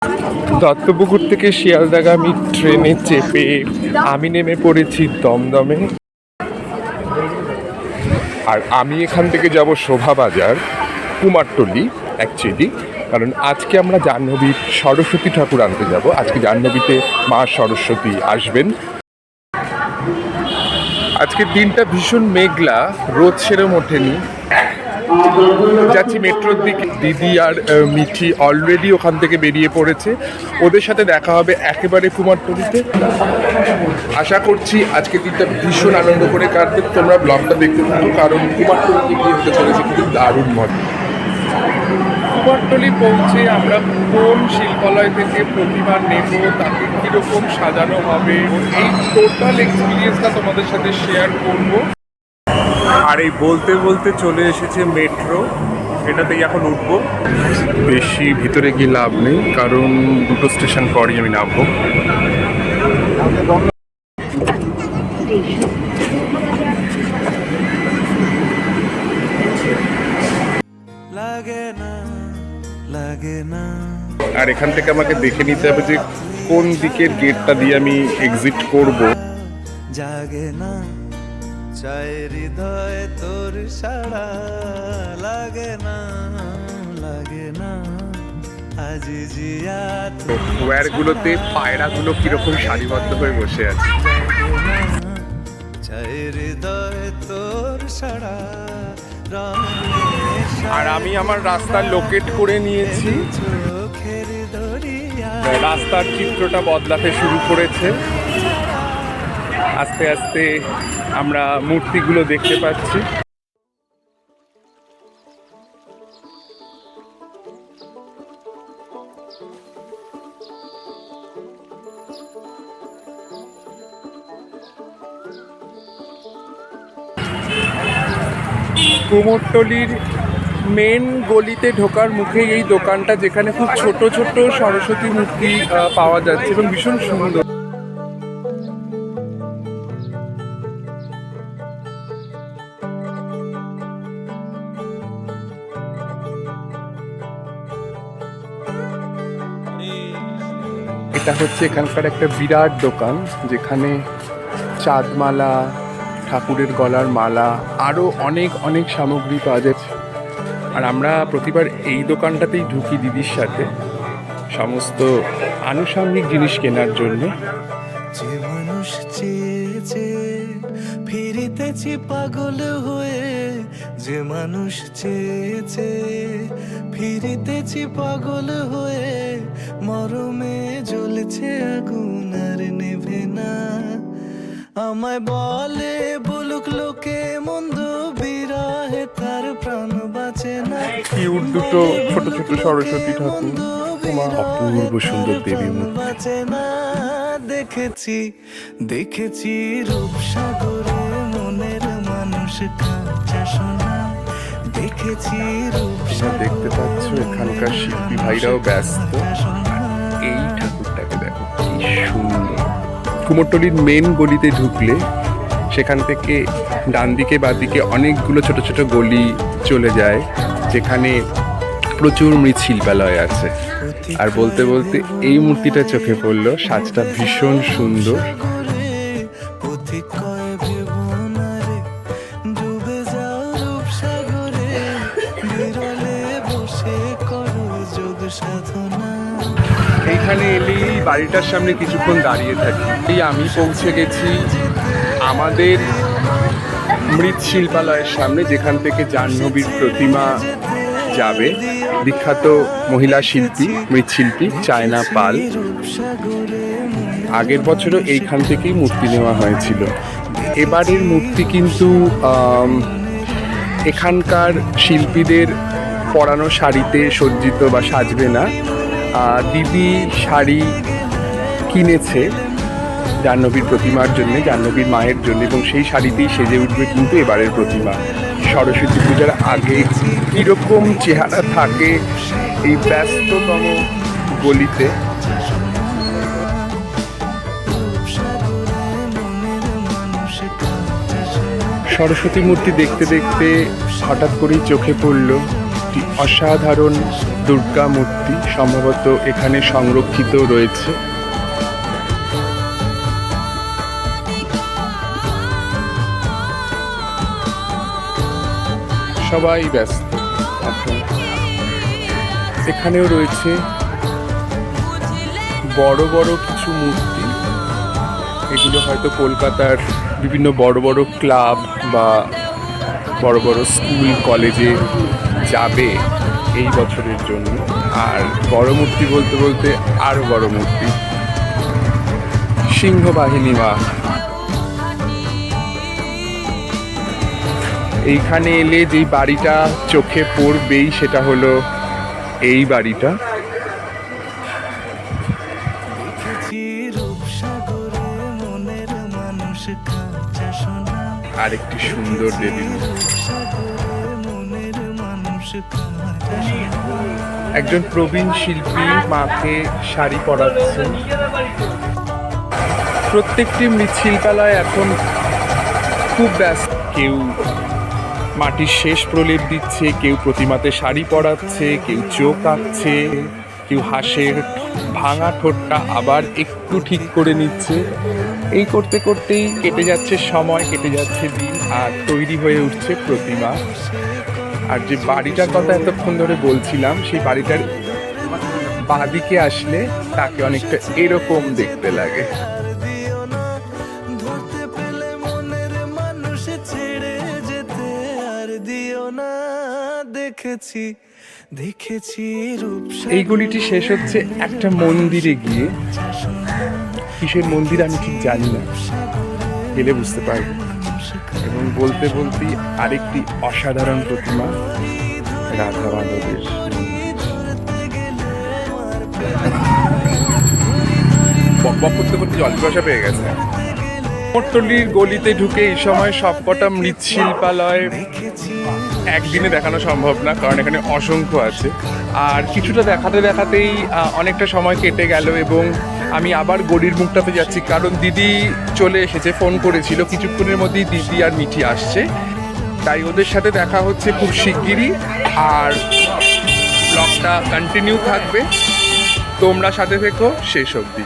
দত্তপুকুর থেকে শিয়ালদাগামী ট্রেনে চেপে আমি নেমে পড়েছি দমদমে। আর আমি এখান থেকে যাব শোভাবাজার, কুমারটুলি অ্যাকচুয়ালি, কারণ আজকে আমরা জাহ্নবীর সরস্বতী ঠাকুর আনতে যাব। আজকে জাহ্নবীতে মা সরস্বতী আসবেন। আজকের দিনটা ভীষণ মেঘলা, রোদ সেরম ওঠেনি। যাচ্ছি মেট্রোর দিকে। দিদি আর মিঠি অলরেডি ওখান থেকে বেরিয়ে পড়েছে, ওদের সাথে দেখা হবে একেবারে কুমারটুলিতে। আশা করছি আজকের দিনটা ভীষণ আনন্দ করে কাটবে। তোমরা ব্লগটা দেখতে থাকো, কারণ কুমারটুলিতে গিয়ে হতে চলেছে কিন্তু দারুণ মজা। কুমারটুলি পৌঁছে আমরা কোন শিল্পালয় থেকে প্রতিমা নেব, তাকে কীরকম সাজানো হবে, এই টোটাল এক্সপিরিয়েন্সটা তোমাদের সাথে শেয়ার করব। আর এই বলতে বলতে চলে এসেছে মেট্রো, এটাতেই এখন উঠবো। বেশি ভিতরে গিয়ে লাভ নেই, কারণ দুটো স্টেশন পরই আমি নামবো। আর এখান থেকে আমাকে দেখে নিতে হবে যে কোন দিকের গেটটা দিয়ে আমি এক্সিট করব। জাগে না চাই হৃদয় তোর সারা, লাগে না আজি জিয়া ওয়্যারগুলোতে পায়রাগুলো কিরকম সারিবদ্ধ হয়ে বসে আছে। চাই হৃদয় তোর সারা। আর আমি আমার রাস্তা লোকেট করে নিয়েছি। রাস্তার চিত্রটা বদলাতে শুরু করেছে। আস্তে আস্তে আমরা মূর্তিগুলো দেখতে পাচ্ছি। কুমোরটুলির মেন গলিতে ঢোকার মুখেই এই দোকানটা, যেখানে খুব ছোট ছোট সরস্বতী মূর্তি পাওয়া যাচ্ছে এবং ভীষণ সুন্দর। এটা হচ্ছে এখানকার একটা বিরাট দোকান, যেখানে চাঁদমালা, ঠাকুরের গলার মালা, আরও অনেক অনেক সামগ্রী পাওয়া যাচ্ছে। আর আমরা প্রতিবার এই দোকানটাতেই ঢুকি দিদির সাথে সমস্ত আনুষঙ্গিক জিনিস কেনার জন্য। যে মানুষ চেয়েছে ফিরিতেছি পাগল হয়ে, যে মানুষ চেয়েছে ফিরিতেছি পাগল হয়ে, মরমে জ্বলছে আগুন আর নেভে না। আমায় বলে বলুক লোকে মন্দ, বিরহে তার প্রাণ বাঁচে না। কিউট দুটো ছোট ছোট সরস্বতী ঠাকুর, অপূর্ব সুন্দর দেবী বাঁচে না। দেখেছি রূপসাগরে মনের মানুষ কাঁচা সোনা, দেখেছি রূপসাগরে। দেখতে পাচ্ছ এখানকার শিল্পী ভাইরাও ব্যস্ত। এই ঠাকুরটাকে দেখো কি সুন্দর। কুমোরটুলির মেন গলিতে ঢুকলে সেখান থেকে ডান দিকে বাঁ দিকে অনেকগুলো ছোট ছোট গলি চলে যায়, যেখানে প্রচুর মৃৎশিল্পালয় আছে। আর বলতে বলতে এই মূর্তিটা চোখে পড়লো, সাজটা ভীষণ সুন্দর। এইখানে এলেই বাড়িটার সামনে কিছুক্ষণ দাঁড়িয়ে থাকি। এই আমি পৌঁছে গেছি আমাদের মৃৎশিল্পালয়ের সামনে, যেখান থেকে জাহ্নবীর প্রতিমা যাবে। বিখ্যাত মহিলা শিল্পী, মৃৎশিল্পী চায়না পাল। আগের বছরও এইখান থেকেই মূর্তি নেওয়া হয়েছিল। এবারের মূর্তি কিন্তু এখানকার শিল্পীদের পরানো শাড়িতে সজ্জিত বা সাজবে না। দিদি শাড়ি কিনেছে জাহ্নবীর প্রতিমার জন্য, জাহ্নবীর মায়ের জন্য, এবং সেই শাড়িতেই সেজে উঠবে কিন্তু এবারের প্রতিমা। সরস্বতী পূজার আগে কীরকম চেহারা থাকে এই ব্যস্ততম গলিতে। সরস্বতী মূর্তি দেখতে দেখতে হঠাৎ করেই চোখে পড়ল একটি অসাধারণ দুর্গা মূর্তি সম্ভবত এখানে সংরক্ষিত রয়েছে। সবাই ব্যস্ত এখন। এখানেও রয়েছে বড় বড় কিছু মূর্তি, এগুলো হয়তো কলকাতার বিভিন্ন বড় বড় ক্লাব বা বড় বড় স্কুল কলেজে যাবে এই বছরের জন্য। আর বড় মূর্তি বলতে বলতে আরো বড় মূর্তি, সিংহবাহিনী মা। এইখানে এলে যেই বাড়িটা চোখে পড়বেই সেটা হলো এই বাড়িটা। দেখেছি রূপসাগরে মনের মানুষ কাঁচা সোনা, আরেকটি সুন্দর দেবী মূর্তি। রূপসাগরে মনের মানুষ কাঁচা সোনা। একজন প্রবীণ শিল্পী মাকে শাড়ি পরাচ্ছেন। প্রত্যেকটি মৃৎশিল্পালয় এখন খুব ব্যস্ত। কেউ মাটির শেষ প্রলেপ দিচ্ছে, কেউ প্রতিমাতে শাড়ি পরাচ্ছে, কেউ চোখ আঁকছে, কেউ হাঁসের ভাঙা ঠোঁটটা আবার একটু ঠিক করে নিচ্ছে। এই করতে করতেই কেটে যাচ্ছে সময়, কেটে যাচ্ছে দিন, আর তৈরি হয়ে উঠছে প্রতিমা। আর যে বাড়িটার কথা এতক্ষণ ধরে বলছিলাম, সেই বাড়িটার বাঁদিকে আসলে তাকে অনেকটা এরকম দেখতে লাগে। আর দিও না ধরতে পেলে মনের মানুষ ছেড়ে যেতে, আর দিও না। দেখেছি দেখেছি রূপসাগরে এই গলিটি শেষ হচ্ছে একটা মন্দিরে গিয়ে। কিসের মন্দির আমি ঠিক জানি না, গেলে বুঝতে পারবো। এবং বলতে বলতেই আরেকটি অসাধারণ প্রতিমা, রাধা মাধবের। বক করতে করতে জল পিপাসা পেয়ে গেছে। কুমোরটুলির গলিতে ঢুকে এই সময় সবকটা মৃৎশিল্পালয় একদিনে দেখানো সম্ভব না, কারণ এখানে অসংখ্য আছে। আর কিছুটা দেখাতে দেখাতেই অনেকটা সময় কেটে গেল এবং আমি আবার গলির মুখটাতে যাচ্ছি, কারণ দিদি চলে এসেছে, ফোন করেছিল। কিছুক্ষণের মধ্যেই দিদি আর মিঠি আসছে, তাই ওদের সাথে দেখা হচ্ছে খুব শিগগিরই। আর ব্লগটা কন্টিনিউ থাকবে, তোমরা সাথে থেকো শেষ অবধি।